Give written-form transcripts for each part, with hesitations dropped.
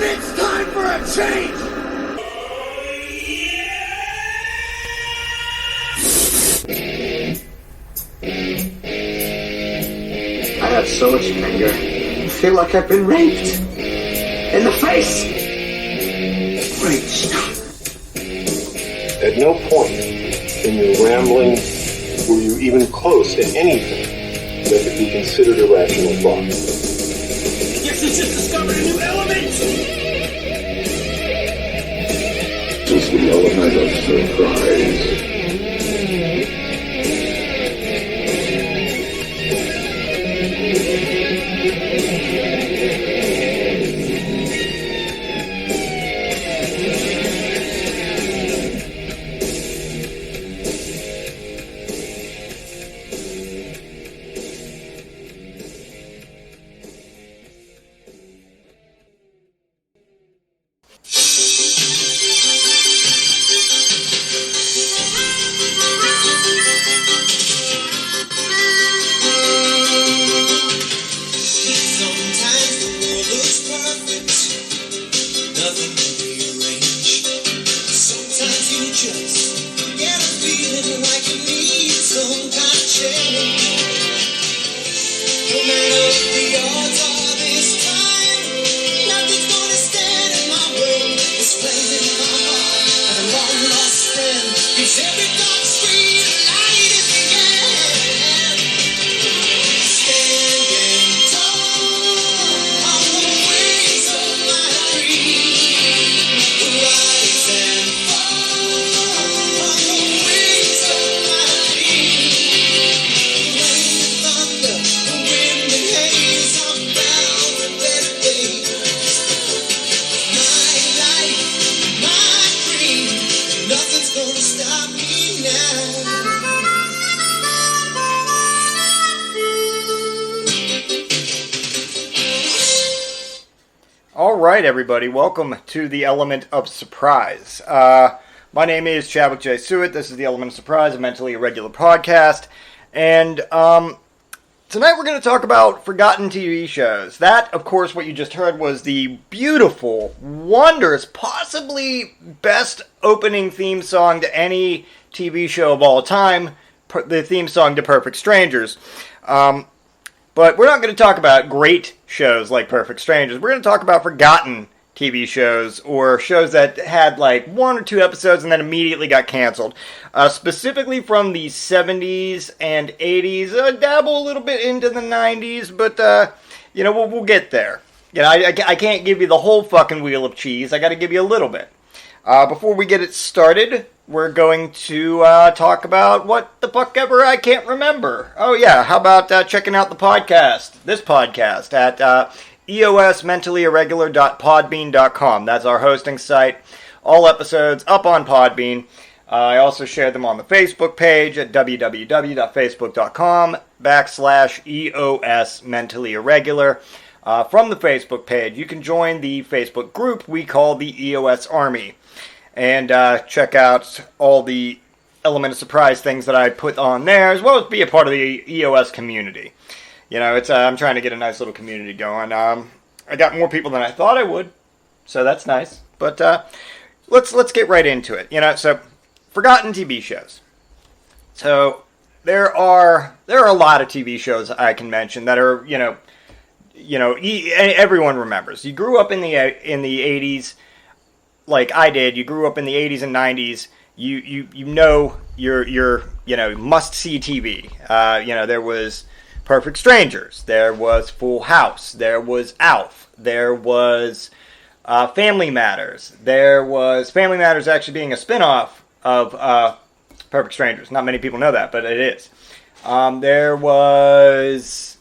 And it's time for a change! I have so much anger. I feel like I've been raped. In the face! Great stuff. At no point in your rambling were you even close to anything that could be considered a rational thought. Guess we just discovered a new element! This is the element of surprise. Alright everybody, welcome to the Element of Surprise. My name is Chadwick J. Sewitt. This is the Element of Surprise, a mentally irregular podcast. And tonight we're going to talk about forgotten TV shows. That, of course, what you just heard was the beautiful, wondrous, possibly best opening theme song to any TV show of all time, the theme song to Perfect Strangers. But we're not going to talk about great shows like Perfect Strangers. We're going to talk about forgotten TV shows or shows that had like one or two episodes and then immediately got canceled. Specifically from the 70s and 80s. Dabble a little bit into the 90s, but, we'll get there. I can't give you the whole fucking wheel of cheese. I got to give you a little bit. Before we get it started, we're going to talk about what the fuck ever I can't remember. Oh yeah, how about checking out the podcast, this podcast, at eosmentallyirregular.podbean.com. That's our hosting site. All episodes up on Podbean. I also share them on the Facebook page at www.facebook.com/eosmentallyirregular. From the Facebook page, you can join the Facebook group we call the EOS Army. And check out all the Element of Surprise things that I put on there, as well as be a part of the EOS community. I'm trying to get a nice little community going. I got more people than I thought I would, so that's nice. But let's get right into it. So forgotten TV shows. So there are a lot of TV shows I can mention that are everyone remembers. You grew up in the 80s. Like I did, you grew up in the 80s and 90s. You know your must see TV. There was Perfect Strangers. There was Full House. There was Alf. There was Family Matters. There was Family Matters actually being a spinoff of Perfect Strangers. Not many people know that, but it is. There was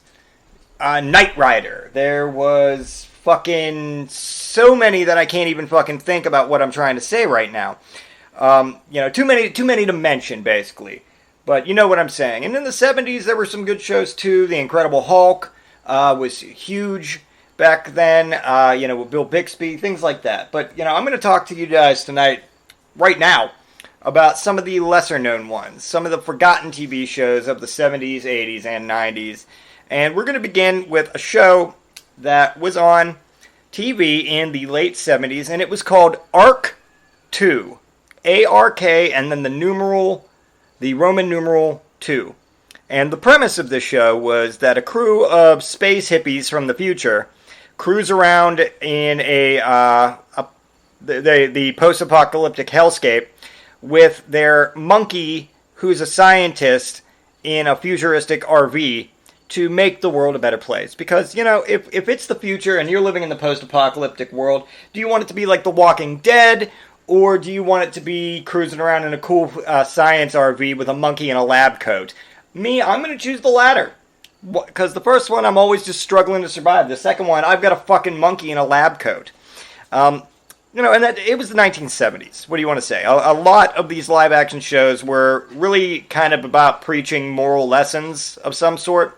Knight Rider. There was fucking so many that I can't even fucking think about what I'm trying to say right now. Too many to mention, basically. But you know what I'm saying. And in the 70s, there were some good shows, too. The Incredible Hulk was huge back then, with Bill Bixby, things like that. But, I'm going to talk to you guys tonight, right now, about some of the lesser-known ones. Some of the forgotten TV shows of the 70s, 80s, and 90s. And we're going to begin with a show that was on TV in the late 70s, and it was called Ark 2. A-R-K, and then the Roman numeral 2. And the premise of this show was that a crew of space hippies from the future cruise around in the post-apocalyptic hellscape with their monkey, who's a scientist, in a futuristic RV to make the world a better place. Because, if it's the future and you're living in the post-apocalyptic world, do you want it to be like The Walking Dead, or do you want it to be cruising around in a cool science RV with a monkey in a lab coat? Me, I'm going to choose the latter. Because the first one, I'm always just struggling to survive. The second one, I've got a fucking monkey in a lab coat. And that it was the 1970s. What do you want to say? A lot of these live-action shows were really kind of about preaching moral lessons of some sort,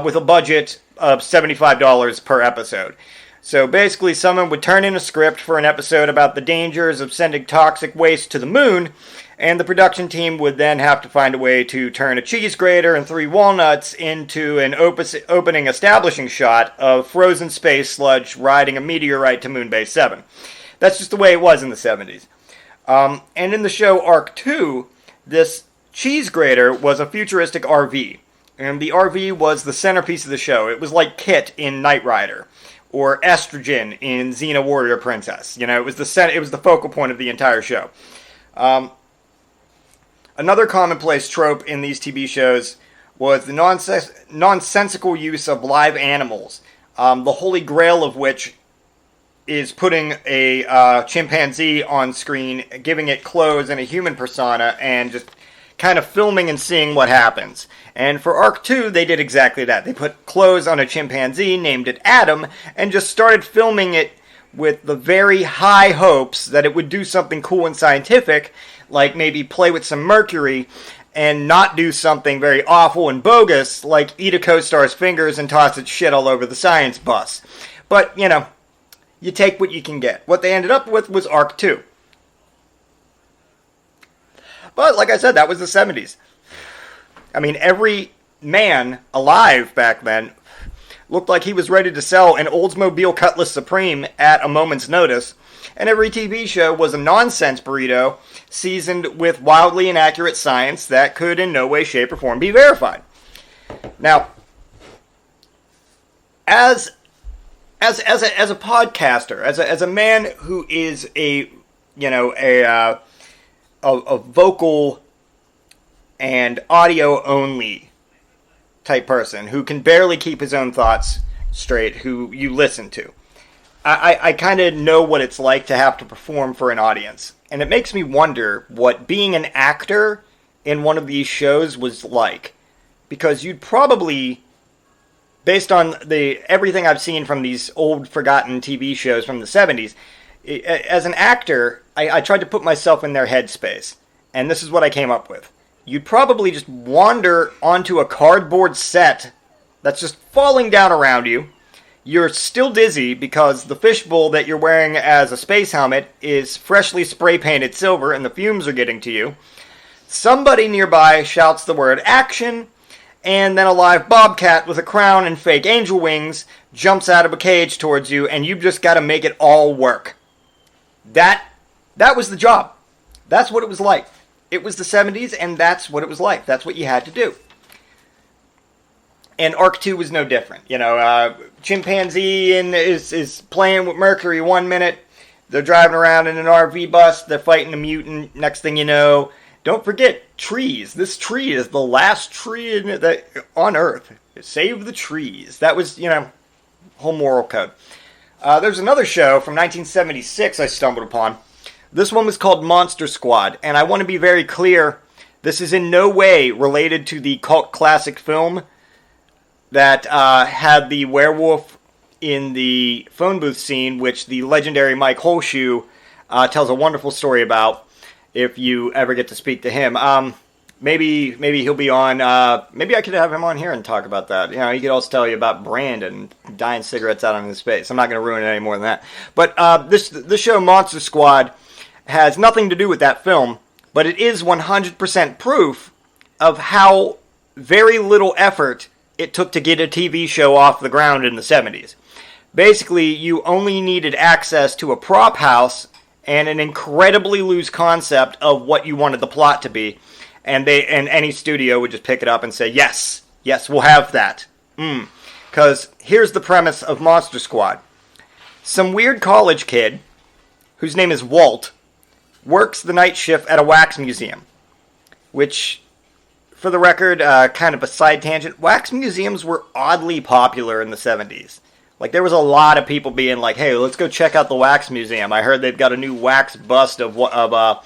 with a budget of $75 per episode. So basically, someone would turn in a script for an episode about the dangers of sending toxic waste to the moon, and the production team would then have to find a way to turn a cheese grater and 3 walnuts into an opening establishing shot of frozen space sludge riding a meteorite to Moonbase 7. That's just the way it was in the 70s. And in the show Ark 2, this cheese grater was a futuristic RV. And the RV was the centerpiece of the show. It was like Kit in Knight Rider, or Estrogen in Xena Warrior Princess. It was the focal point of the entire show. Another commonplace trope in these TV shows was the nonsensical use of live animals, the holy grail of which is putting a chimpanzee on screen, giving it clothes and a human persona, and just kind of filming and seeing what happens. And for Ark 2, they did exactly that. They put clothes on a chimpanzee, named it Adam, and just started filming it with the very high hopes that it would do something cool and scientific, like maybe play with some mercury, and not do something very awful and bogus, like eat a co-star's fingers and toss its shit all over the science bus. But, you take what you can get. What they ended up with was Ark 2. But, like I said, that was the 70s. I mean, every man alive back then looked like he was ready to sell an Oldsmobile Cutlass Supreme at a moment's notice, and every TV show was a nonsense burrito seasoned with wildly inaccurate science that could in no way, shape, or form be verified. Now, as a podcaster, as a man who is a vocal and audio only type person who can barely keep his own thoughts straight, who you listen to, I kind of know what it's like to have to perform for an audience. And it makes me wonder what being an actor in one of these shows was like. Because you'd probably, based on everything I've seen from these old forgotten TV shows from the 70s, as an actor, I tried to put myself in their headspace. And this is what I came up with. You'd probably just wander onto a cardboard set that's just falling down around you. You're still dizzy because the fishbowl that you're wearing as a space helmet is freshly spray-painted silver and the fumes are getting to you. Somebody nearby shouts the word action, and then a live bobcat with a crown and fake angel wings jumps out of a cage towards you, and you've just got to make it all work. That was the job. That's what it was like. It was the 70s, and that's what it was like. That's what you had to do. And Ark 2 was no different. Chimpanzee is playing with mercury 1 minute. They're driving around in an RV bus. They're fighting a mutant. Next thing you know, don't forget trees. This tree is the last tree on Earth. Save the trees. That was, whole moral code. There's another show from 1976 I stumbled upon. This one was called Monster Squad, and I want to be very clear, this is in no way related to the cult classic film that had the werewolf in the phone booth scene, which the legendary Mike Holshoe tells a wonderful story about, if you ever get to speak to him. Maybe he'll be on, maybe I could have him on here and talk about that. He could also tell you about Brandon dying cigarettes out on his face. I'm not going to ruin it any more than that. But this show, Monster Squad, has nothing to do with that film, but it is 100% proof of how very little effort it took to get a TV show off the ground in the 70s. Basically, you only needed access to a prop house and an incredibly loose concept of what you wanted the plot to be, and any studio would just pick it up and say, yes, we'll have that. Because here's the premise of Monster Squad. Some weird college kid, whose name is Walt, works the night shift at a wax museum. Which, for the record, kind of a side tangent, wax museums were oddly popular in the 70s. Like, there was a lot of people being like, hey, let's go check out the wax museum. I heard they've got a new wax bust of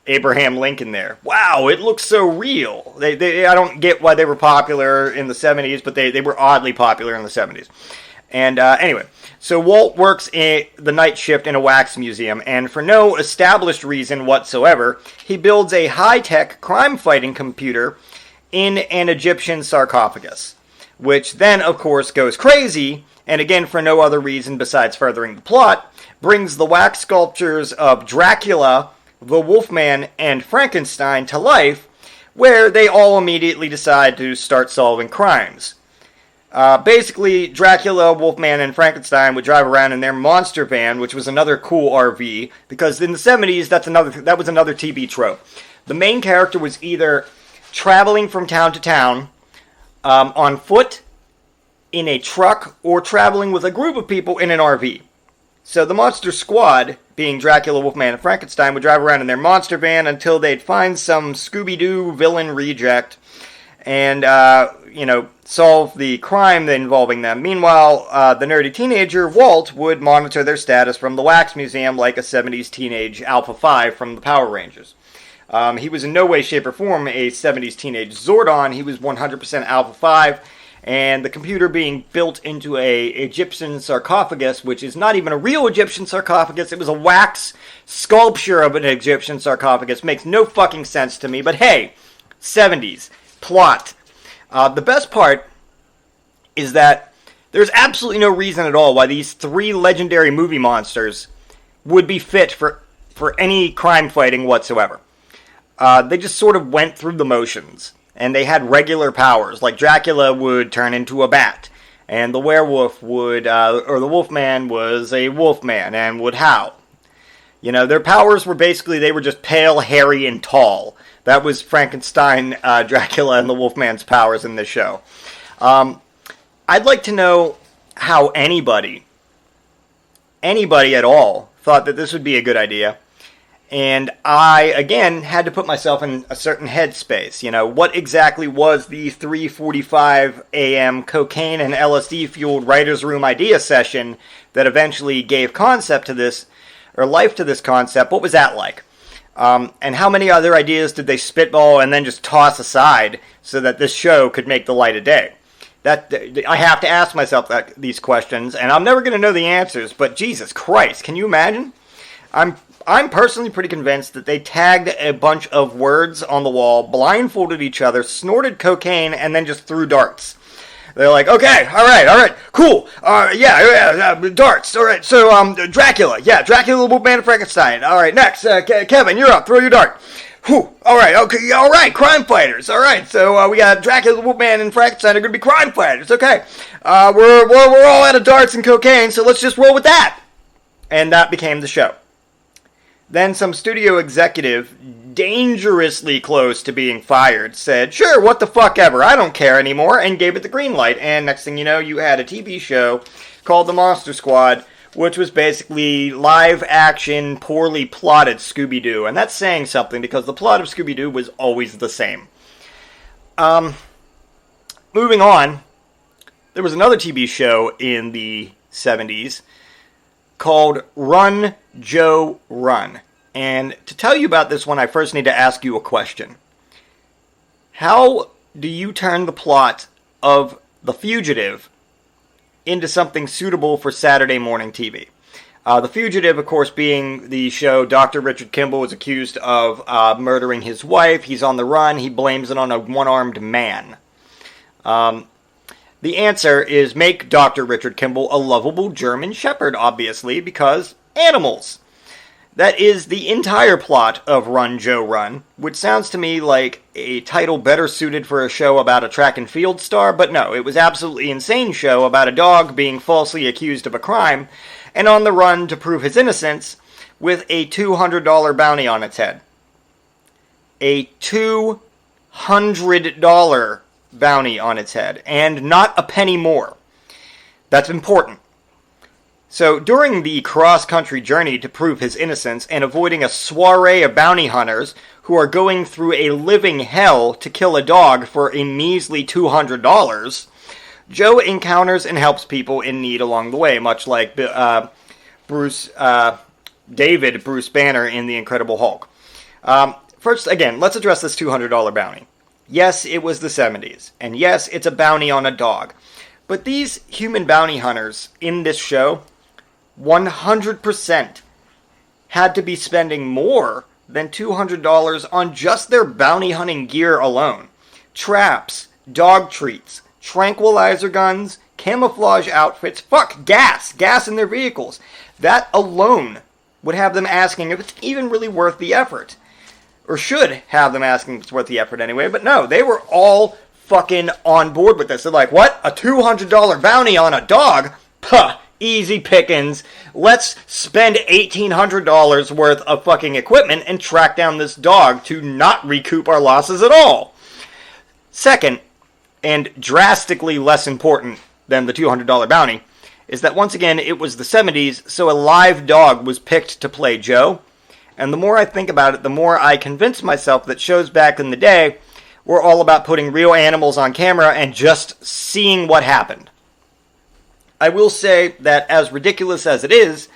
Abraham Lincoln there. Wow, it looks so real. I don't get why they were popular in the 70s, but they were oddly popular in the 70s. And anyway, so Walt works the night shift in a wax museum, and for no established reason whatsoever, he builds a high-tech crime-fighting computer in an Egyptian sarcophagus, which then, of course, goes crazy, and again, for no other reason besides furthering the plot, brings the wax sculptures of Dracula, the Wolfman, and Frankenstein to life, where they all immediately decide to start solving crimes. Basically, Dracula, Wolfman, and Frankenstein would drive around in their monster van, which was another cool RV, because in the 70s, that was another TV trope. The main character was either traveling from town to town, on foot, in a truck, or traveling with a group of people in an RV. So the Monster Squad, being Dracula, Wolfman, and Frankenstein, would drive around in their monster van until they'd find some Scooby-Doo villain reject and, solve the crime involving them. Meanwhile, the nerdy teenager, Walt, would monitor their status from the wax museum like a 70s teenage Alpha 5 from the Power Rangers. He was in no way, shape, or form a 70s teenage Zordon. He was 100% Alpha 5. And the computer being built into a Egyptian sarcophagus, which is not even a real Egyptian sarcophagus, it was a wax sculpture of an Egyptian sarcophagus, makes no fucking sense to me, but hey, 70s, plot. The best part is that there's absolutely no reason at all why these three legendary movie monsters would be fit for any crime fighting whatsoever. They just sort of went through the motions. And they had regular powers, like Dracula would turn into a bat, and the werewolf would, or the wolfman was a wolfman and would howl. You know, their powers were basically, they were just pale, hairy, and tall. That was Frankenstein, Dracula, and the wolfman's powers in this show. I'd like to know how anybody at all, thought that this would be a good idea. And I, again, had to put myself in a certain headspace. You know, what exactly was the 3:45 a.m. cocaine and LSD-fueled writer's room idea session that eventually gave concept to this, or life to this concept? What was that like? And how many other ideas did they spitball and then just toss aside so that this show could make the light of day? I have to ask myself these questions, and I'm never going to know the answers, but Jesus Christ, can you imagine? I'm personally pretty convinced that they tagged a bunch of words on the wall, blindfolded each other, snorted cocaine, and then just threw darts. They're like, okay, all right, cool, darts, all right, so, Dracula, Dracula, the Wolfman, and Frankenstein, all right, next, Kevin, you're up, throw your dart. Whew, all right, crime fighters, all right, so, we got Dracula, the Wolfman, and Frankenstein are going to be crime fighters, okay, we're all out of darts and cocaine, so let's just roll with that. And that became the show. Then some studio executive, dangerously close to being fired, said, sure, what the fuck ever, I don't care anymore, and gave it the green light. And next thing you know, you had a TV show called The Monster Squad, which was basically live-action, poorly plotted Scooby-Doo. And that's saying something, because the plot of Scooby-Doo was always the same. Moving on, there was another TV show in the 70s called Run, Joe, Run. And to tell you about this one, I first need to ask you a question. How do you turn the plot of The Fugitive into something suitable for Saturday morning TV? The Fugitive, of course, being the show Dr. Richard Kimball is accused of murdering his wife. He's on the run. He blames it on a one-armed man. The answer is make Dr. Richard Kimball a lovable German Shepherd, obviously, because animals. That is the entire plot of Run, Joe, Run, which sounds to me like a title better suited for a show about a track and field star, but no, it was absolutely insane show about a dog being falsely accused of a crime and on the run to prove his innocence with a $200 bounty on its head. A $200 bounty on its head, and not a penny more. That's important. So, during the cross-country journey to prove his innocence and avoiding a soiree of bounty hunters who are going through a living hell to kill a dog for a measly $200, Joe encounters and helps people in need along the way, much like Bruce Banner in The Incredible Hulk. First, again, let's address this $200 bounty. Yes, it was the 70s, and yes, it's a bounty on a dog. But these human bounty hunters in this show 100% had to be spending more than $200 on just their bounty hunting gear alone. Traps, dog treats, tranquilizer guns, camouflage outfits, gas in their vehicles. That alone would have them asking if it's even really worth the effort. Or should have them asking if it's worth the effort anyway, but no, they were all fucking on board with this. They're like, what? A $200 bounty on a dog? Puh, easy pickings. Let's spend $1,800 worth of fucking equipment and track down this dog to not recoup our losses at all. Second, and drastically less important than the $200 bounty, is that once again, it was the 70s, so a live dog was picked to play Joe. And the more I think about it, the more I convince myself that shows back in the day were all about putting real animals on camera and just seeing what happened. I will say that as ridiculous as it is,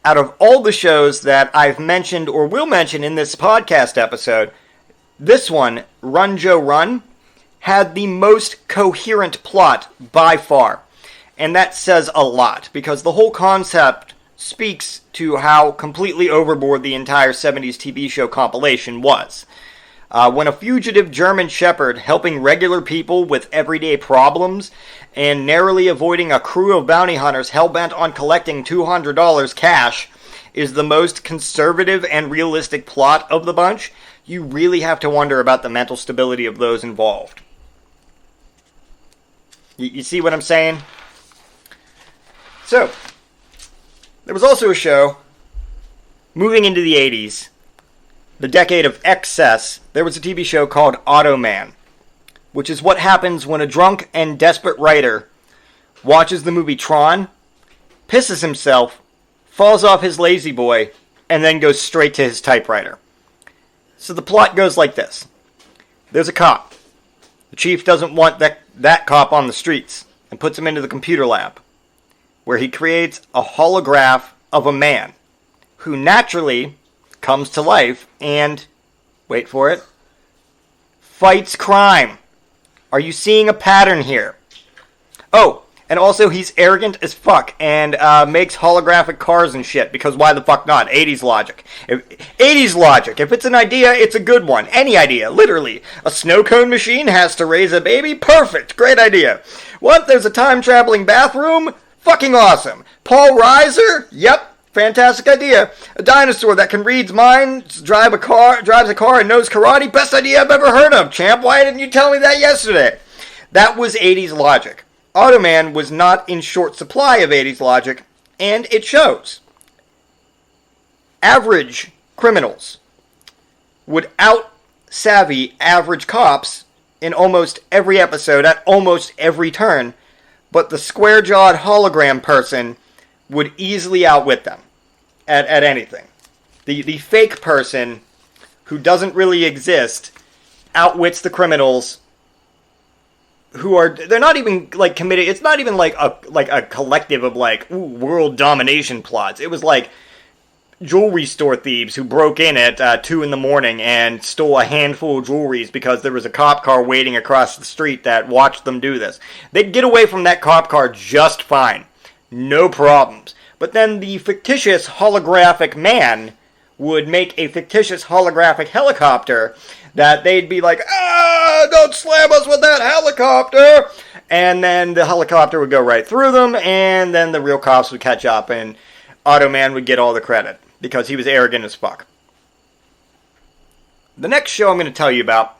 out of all the shows that I've mentioned or will mention in this podcast episode, this one, Run, Joe, Run, had the most coherent plot by far. And that says a lot, because the whole concept speaks to how completely overboard the entire 70s TV show compilation was. When a fugitive German shepherd helping regular people with everyday problems and narrowly avoiding a crew of bounty hunters hell-bent on collecting $200 cash is the most conservative and realistic plot of the bunch, you really have to wonder about the mental stability of those involved. You see what I'm saying? So, there was also a show, moving into the 80s, the decade of excess, there was a TV show called Automan, which is what happens when a drunk and desperate writer watches the movie Tron, pisses himself, falls off his lazy boy, and then goes straight to his typewriter. So the plot goes like this. There's a cop. The chief doesn't want that cop on the streets and puts him into the computer lab, where he creates a holograph of a man who naturally comes to life and, wait for it, fights crime. Are you seeing a pattern here? Oh, and also he's arrogant as fuck and makes holographic cars and shit, because why the fuck not? 80s logic. 80s logic. If it's an idea, it's a good one. Any idea, literally. A snow cone machine has to raise a baby? Perfect. Great idea. What? There's a time-traveling bathroom? Fucking awesome. Paul Reiser? Yep. Fantastic idea. A dinosaur that can read minds, drives a car, and knows karate? Best idea I've ever heard of, champ. Why didn't you tell me that yesterday? That was 80s logic. Automan was not in short supply of 80s logic, and it shows. Average criminals would out-savvy average cops in almost every episode, at almost every turn, but the square-jawed hologram person would easily outwit them at anything. The fake person who doesn't really exist outwits the criminals who are, they're not even like committed. It's not even like a collective of like world domination plots. It was like jewelry store thieves who broke in at 2 a.m. and stole a handful of jewelries because there was a cop car waiting across the street that watched them do this. They'd get away from that cop car just fine. No problems. But then the fictitious holographic man would make a fictitious holographic helicopter that they'd be like, don't slam us with that helicopter! And then the helicopter would go right through them, and then the real cops would catch up, and Automan would get all the credit. because he was arrogant as fuck. The next show I'm going to tell you about,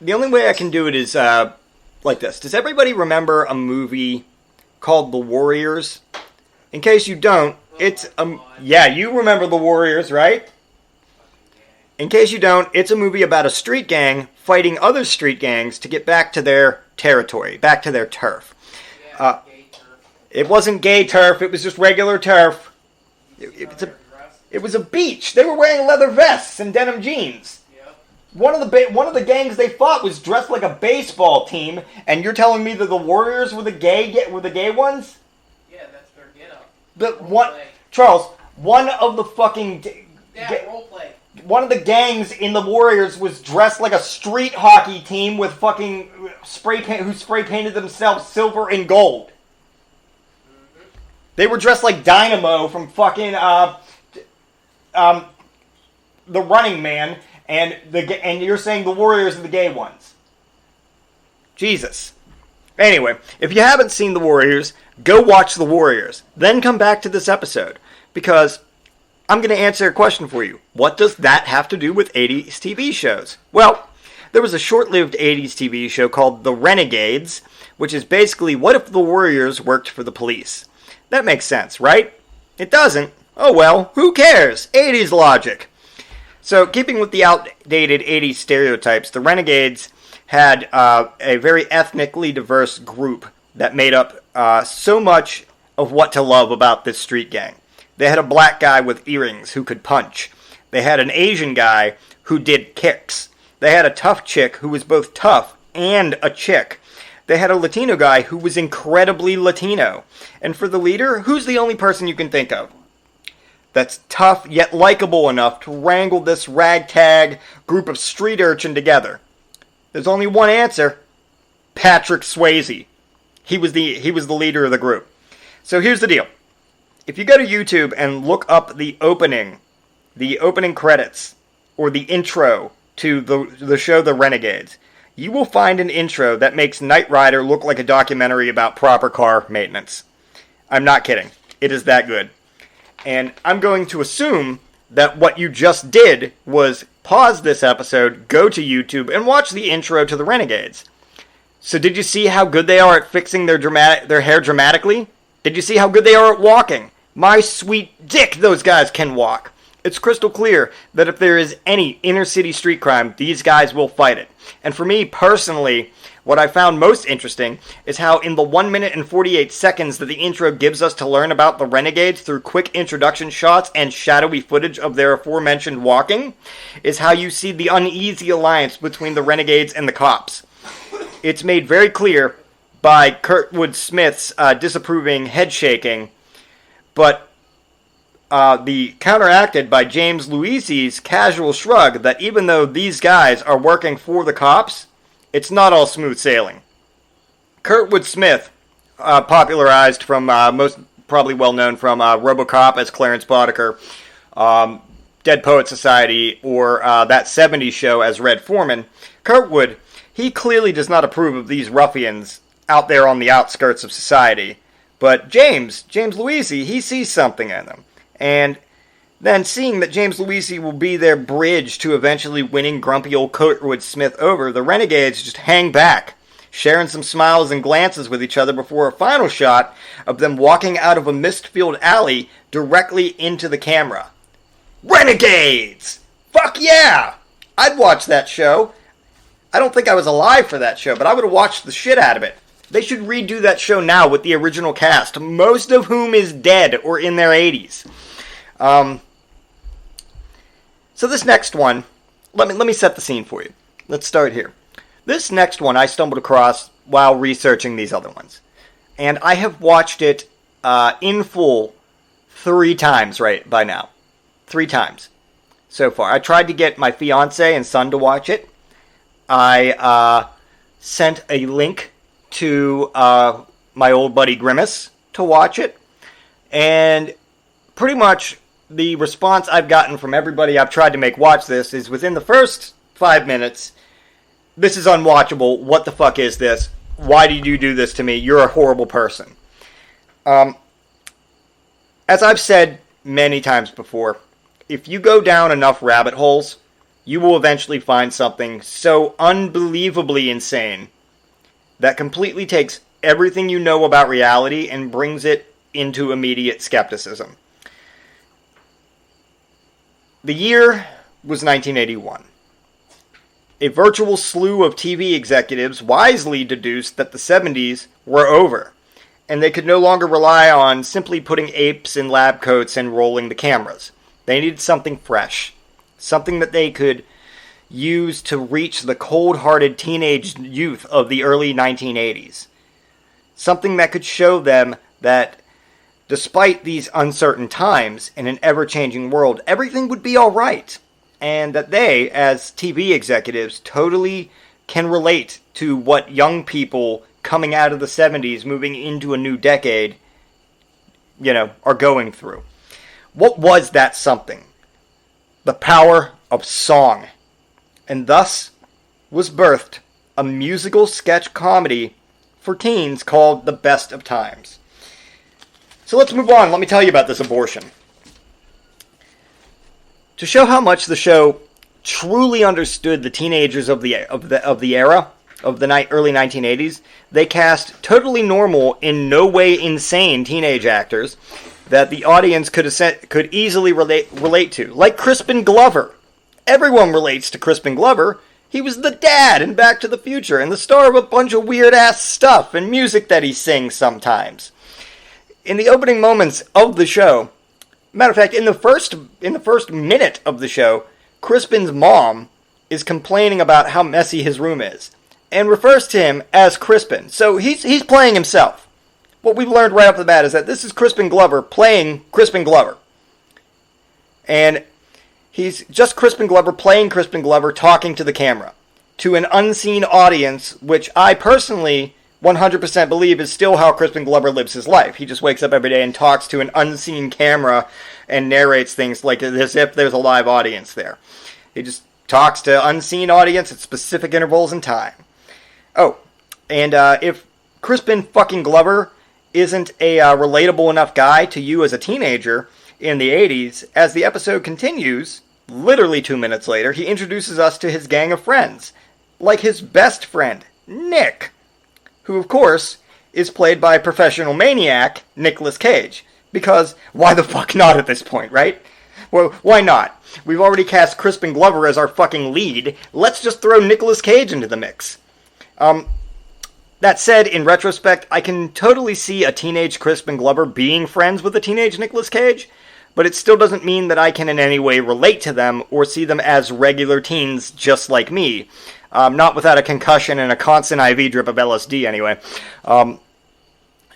the only way I can do it is like this. Does everybody remember a movie called The Warriors? In case you don't, it's yeah, you remember The Warriors, right? In case you don't, it's a movie about a street gang fighting other street gangs to get back to their territory, back to their turf. It wasn't gay turf, it was just regular turf. It was a beach. They were wearing leather vests and denim jeans. One of the gangs they fought was dressed like a baseball team, and you're telling me that the Warriors were the gay ones? Yeah, that's their get-up. Charles, one of the fucking Role play. one of the gangs in the Warriors was dressed like a street hockey team with fucking who spray painted themselves silver and gold. They were dressed like Dynamo from fucking The Running Man, and you're saying the Warriors are the gay ones. Jesus. Anyway, if you haven't seen The Warriors, go watch The Warriors. Then come back to this episode, because I'm going to answer a question for you. What does that have to do with 80s TV shows? Well, there was a short-lived 80s TV show called The Renegades, which is basically, what if the Warriors worked for the police? That makes sense, right? It doesn't. Oh well, who cares? 80s logic. So, keeping with the outdated 80s stereotypes, the Renegades had a very ethnically diverse group that made up so much of what to love about this street gang. They had a black guy with earrings who could punch. They had an Asian guy who did kicks. They had a tough chick who was both tough and a chick. They had a Latino guy who was incredibly Latino. And for the leader, who's the only person you can think of that's tough yet likable enough to wrangle this ragtag group of street urchin together? There's only one answer. Patrick Swayze. He was the leader of the group. So here's the deal. If you go to YouTube and look up the opening credits, or the intro to the show The Renegades, you will find an intro that makes Knight Rider look like a documentary about proper car maintenance. I'm not kidding. It is that good. And I'm going to assume that what you just did was pause this episode, go to YouTube, and watch the intro to The Renegades. So did you see how good they are at fixing their hair dramatically? Did you see how good they are at walking? My sweet dick, those guys can walk. It's crystal clear that if there is any inner city street crime, these guys will fight it. And for me, personally, what I found most interesting is how in the 1 minute and 48 seconds that the intro gives us to learn about the Renegades through quick introduction shots and shadowy footage of their aforementioned walking, is how you see the uneasy alliance between the Renegades and the cops. It's made very clear by Kurtwood Smith's disapproving head shaking, but the counteracted by James Luisi's casual shrug that even though these guys are working for the cops, it's not all smooth sailing. Kurtwood Smith, popularized from most probably well known from RoboCop as Clarence Boddicker, Dead Poet Society, or that 70s show as Red Foreman, Kurtwood, he clearly does not approve of these ruffians out there on the outskirts of society. But James Luisi, he sees something in them. And then seeing that James Luisi will be their bridge to eventually winning grumpy old Kurtwood Smith over, the Renegades just hang back, sharing some smiles and glances with each other before a final shot of them walking out of a mist-filled alley directly into the camera. Renegades! Fuck yeah! I'd watch that show. I don't think I was alive for that show, but I would have watched the shit out of it. They should redo that show now with the original cast, most of whom is dead or in their 80s. So this next one, let me set the scene for you. Let's start here. This next one I stumbled across while researching these other ones. And I have watched it in full 3 times right by now. 3 times so far. I tried to get my fiance and son to watch it. I sent a link to my old buddy Grimace to watch it. And pretty much the response I've gotten from everybody I've tried to make watch this is within the first 5 minutes, this is unwatchable. What the fuck is this? Why did you do this to me? You're a horrible person. As I've said many times before, if you go down enough rabbit holes, you will eventually find something so unbelievably insane that completely takes everything you know about reality and brings it into immediate skepticism. The year was 1981. A virtual slew of TV executives wisely deduced that the 70s were over, and they could no longer rely on simply putting apes in lab coats and rolling the cameras. They needed something fresh, something that they could use to reach the cold-hearted teenage youth of the early 1980s. Something that could show them that despite these uncertain times in an ever-changing world, everything would be all right, and that they, as TV executives, totally can relate to what young people coming out of the 70s, moving into a new decade, are going through. What was that something? The power of song. And thus was birthed a musical sketch comedy for teens called The Best of Times. So let's move on. Let me tell you about this abortion. To show how much the show truly understood the teenagers of the era of the early 1980s, they cast totally normal, in no way insane teenage actors that the audience could easily relate to, like Crispin Glover. Everyone relates to Crispin Glover. He was the dad in Back to the Future and the star of a bunch of weird-ass stuff and music that he sings sometimes. In the opening moments of the show, matter of fact, in the first minute of the show, Crispin's mom is complaining about how messy his room is and refers to him as Crispin. So he's playing himself. What we've learned right off the bat is that this is Crispin Glover playing Crispin Glover. And he's just Crispin Glover playing Crispin Glover talking to the camera, to an unseen audience, which I personally 100% believe is still how Crispin Glover lives his life. He just wakes up every day and talks to an unseen camera and narrates things like as if there's a live audience there. He just talks to unseen audience at specific intervals in time. Oh, and if Crispin fucking Glover isn't a relatable enough guy to you as a teenager in the 80s, as the episode continues, literally 2 minutes later, he introduces us to his gang of friends, like his best friend, Nick, who, of course, is played by professional maniac Nicolas Cage. Because why the fuck not at this point, right? Well, why not? We've already cast Crispin Glover as our fucking lead. Let's just throw Nicolas Cage into the mix. That said, in retrospect, I can totally see a teenage Crispin Glover being friends with a teenage Nicolas Cage, but it still doesn't mean that I can in any way relate to them or see them as regular teens just like me. Not without a concussion and a constant IV drip of LSD, anyway.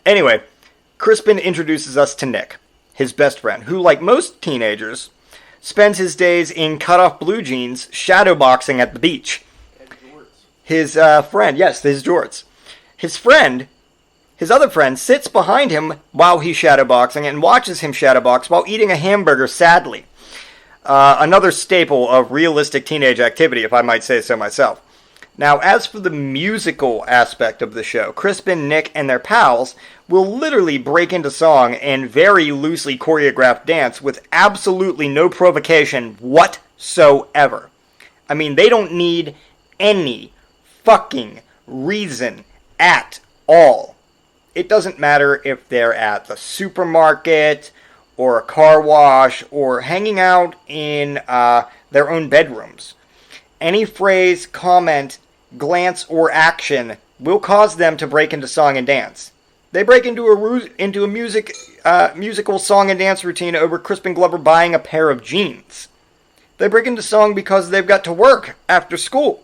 Anyway, Crispin introduces us to Nick, his best friend, who, like most teenagers, spends his days in cut-off blue jeans shadowboxing at the beach. His friend, yes, his jorts. His other friend, sits behind him while he's shadowboxing and watches him shadowbox while eating a hamburger sadly. Another staple of realistic teenage activity, if I might say so myself. Now, as for the musical aspect of the show, Crispin, Nick, and their pals will literally break into song and very loosely choreographed dance with absolutely no provocation whatsoever. I mean, they don't need any fucking reason at all. It doesn't matter if they're at the supermarket or a car wash or hanging out in their own bedrooms. Any phrase, comment, glance, or action will cause them to break into song and dance. They break into a musical song and dance routine over Crispin Glover buying a pair of jeans. They break into song because they've got to work after school.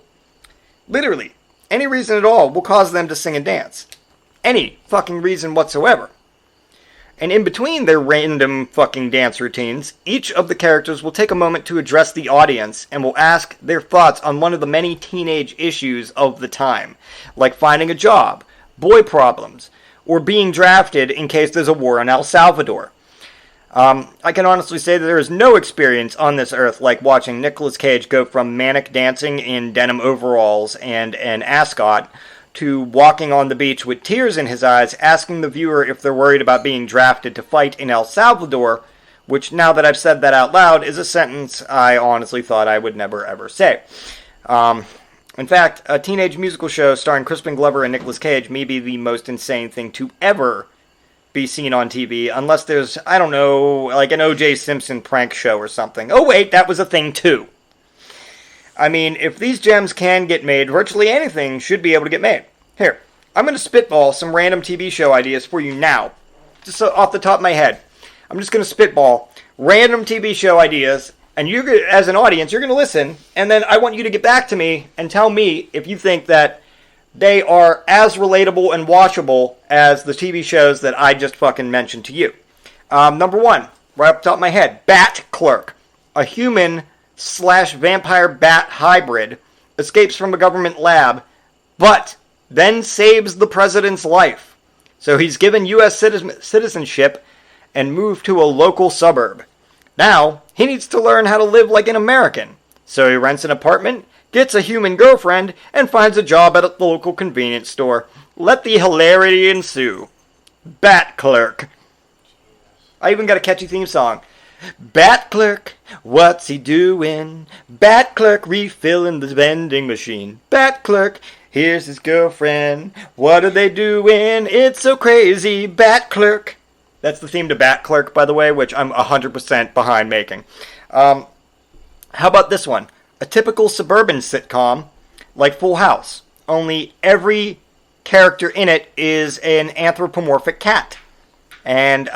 Literally, any reason at all will cause them to sing and dance. Any fucking reason whatsoever. And in between their random fucking dance routines, each of the characters will take a moment to address the audience and will ask their thoughts on one of the many teenage issues of the time, like finding a job, boy problems, or being drafted in case there's a war in El Salvador. I can honestly say that there is no experience on this earth like watching Nicolas Cage go from manic dancing in denim overalls and an ascot to walking on the beach with tears in his eyes, asking the viewer if they're worried about being drafted to fight in El Salvador, which now that I've said that out loud is a sentence I honestly thought I would never ever say. In fact, a teenage musical show starring Crispin Glover and Nicolas Cage may be the most insane thing to ever be seen on TV, unless there's, I don't know, like an O.J. Simpson prank show or something. Oh wait, that was a thing too. I mean, if these gems can get made, virtually anything should be able to get made. Here, I'm going to spitball some random TV show ideas for you now. Just off the top of my head. I'm just going to spitball random TV show ideas, and you, as an audience, you're going to listen, and then I want you to get back to me and tell me if you think that they are as relatable and watchable as the TV shows that I just fucking mentioned to you. Number one, right up the top of my head, Bat Clerk. A human/vampire bat hybrid escapes from a government lab, but then saves the president's life. So he's given U.S. citizenship and moved to a local suburb. Now, he needs to learn how to live like an American. So he rents an apartment, gets a human girlfriend, and finds a job at the local convenience store. Let the hilarity ensue. Bat Clerk. I even got a catchy theme song. Bat Clerk, what's he doing? Bat Clerk refilling the vending machine. Bat Clerk, here's his girlfriend. What are they doing? It's so crazy. Bat Clerk. That's the theme to Bat Clerk, by the way, which I'm 100% behind making. How about this one? A typical suburban sitcom like Full House. Only every character in it is an anthropomorphic cat. And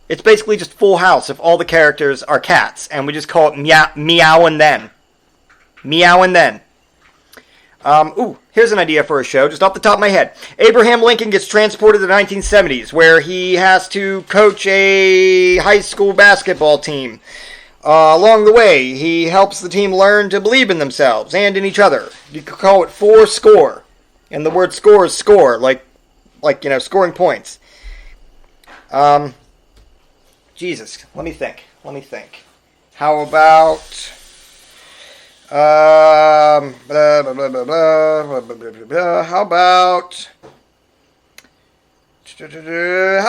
it's basically just Full House if all the characters are cats. And we just call it Meow and Then. Meow and Then. Here's an idea for a show, just off the top of my head. Abraham Lincoln gets transported to the 1970s, where he has to coach a high school basketball team. Along the way, he helps the team learn to believe in themselves and in each other. You could call it Four Score. And the word score is score, like scoring points. Jesus, let me think. How about... How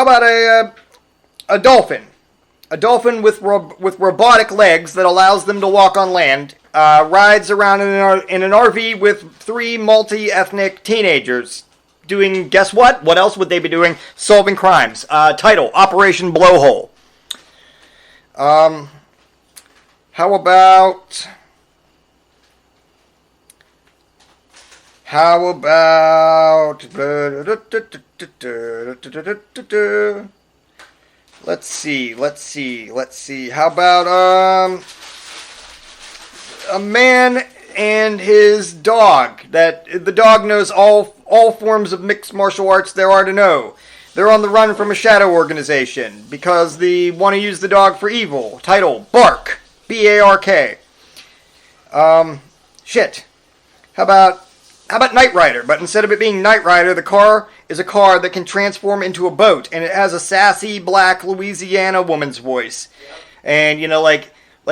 about a dolphin? A dolphin with robotic legs that allows them to walk on land, rides around in an RV with three multi-ethnic teenagers doing, guess what? What else would they be doing? Solving crimes. Title, Operation Blowhole. How about... Let's see. How about a man and his dog? That the dog knows all forms of mixed martial arts there are to know. They're on the run from a shadow organization because they want to use the dog for evil. Title, Bark. B-A-R-K. Shit. How about Knight Rider? But instead of it being Knight Rider, the car is a car that can transform into a boat, and it has a sassy black Louisiana woman's voice. And like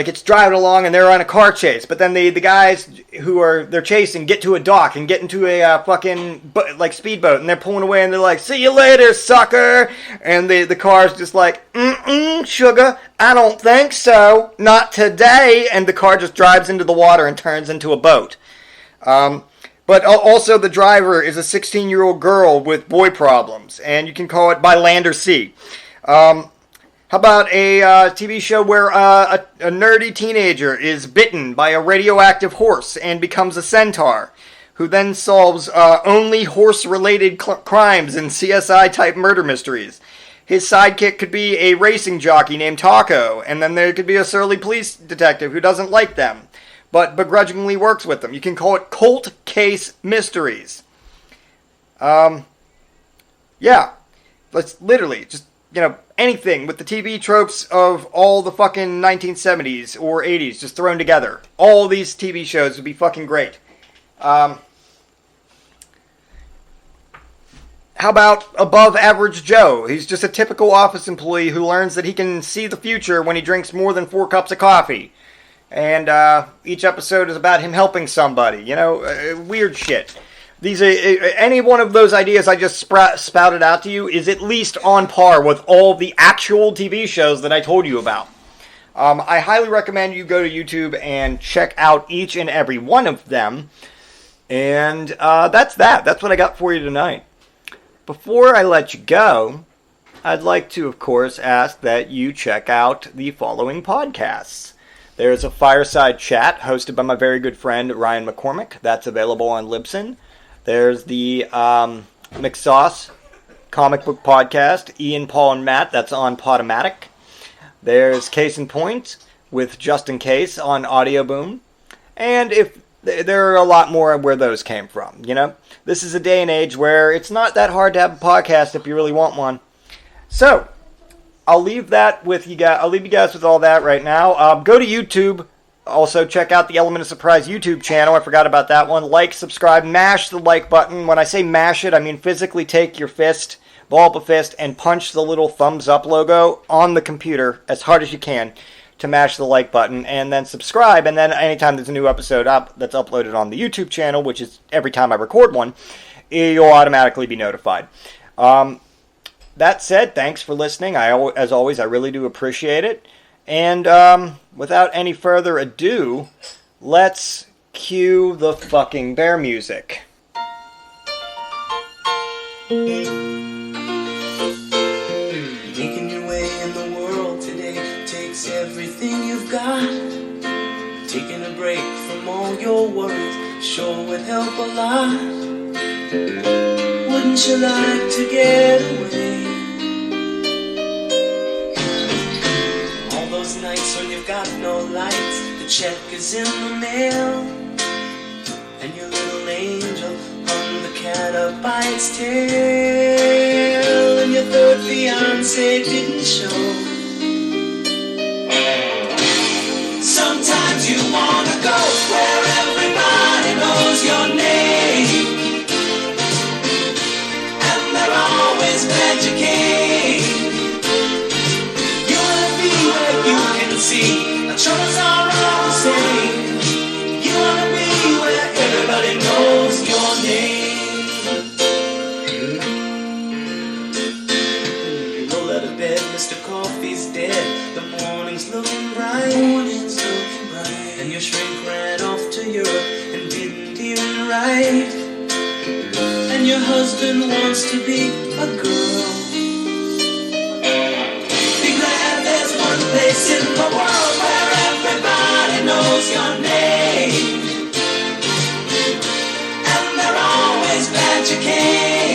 it's driving along and they're on a car chase, but then the guys who they're chasing get to a dock and get into a fucking speedboat, and they're pulling away and they're like, "See you later, sucker!" And the car's just like, "Sugar, I don't think so, not today." And the car just drives into the water and turns into a boat. But also the driver is a 16-year-old girl with boy problems, and you can call it By Land or Sea. How about a TV show where a nerdy teenager is bitten by a radioactive horse and becomes a centaur, who then solves only horse-related crimes and CSI-type murder mysteries. His sidekick could be a racing jockey named Taco, and then there could be a surly police detective who doesn't like them, but begrudgingly works with them. You can call it Colt Case Mysteries. Yeah. Let's literally just, anything with the TV tropes of all the fucking 1970s or 80s just thrown together. All these TV shows would be fucking great. How about Above Average Joe? He's just a typical office employee who learns that he can see the future when he drinks more than 4 cups of coffee. And each episode is about him helping somebody, weird shit. any one of those ideas I just spouted out to you is at least on par with all the actual TV shows that I told you about. I highly recommend you go to YouTube and check out each and every one of them. And that's that. That's what I got for you tonight. Before I let you go, I'd like to, of course, ask that you check out the following podcasts. There's a Fireside Chat hosted by my very good friend Ryan McCormick. That's available on Libsyn. There's the McSauce comic book podcast, Ian, Paul, and Matt. That's on Podomatic. There's Case in Point with Justin Case on Audio Boom. And if there are a lot more where those came from, you know? This is a day and age where it's not that hard to have a podcast if you really want one. So, I'll leave that with you guys. I'll leave you guys with all that right now. Go to YouTube. Also, check out the Element of Surprise YouTube channel. I forgot about that one. Like, subscribe, mash the like button. When I say mash it, I mean physically take your fist, ball up a fist, and punch the little thumbs up logo on the computer as hard as you can to mash the like button, and then subscribe, and then anytime there's a new episode up that's uploaded on the YouTube channel, which is every time I record one, you'll automatically be notified. That said, thanks for listening. As always, I really do appreciate it. And without any further ado, let's cue the fucking bear music. Making your way in the world today takes everything you've got. Taking a break from all your worries sure would help a lot. Wouldn't you like to get away? All those nights when you've got no lights, the check is in the mail, and your little angel hung the cat up by its tail, and your third fiancé didn't show. Sometimes you wanna go where everybody knows your name, and they're always glad you came. You wanna be where you can see the troubles are all the same. You wanna be where everybody knows your name. You roll out of bed, Mr. Coffee's dead. The morning's looking bright. And your shrink ran off to Europe and didn't even write. And your husband wants to be a girl. Be glad there's one place in the world where everybody knows your name, and they're always glad you came.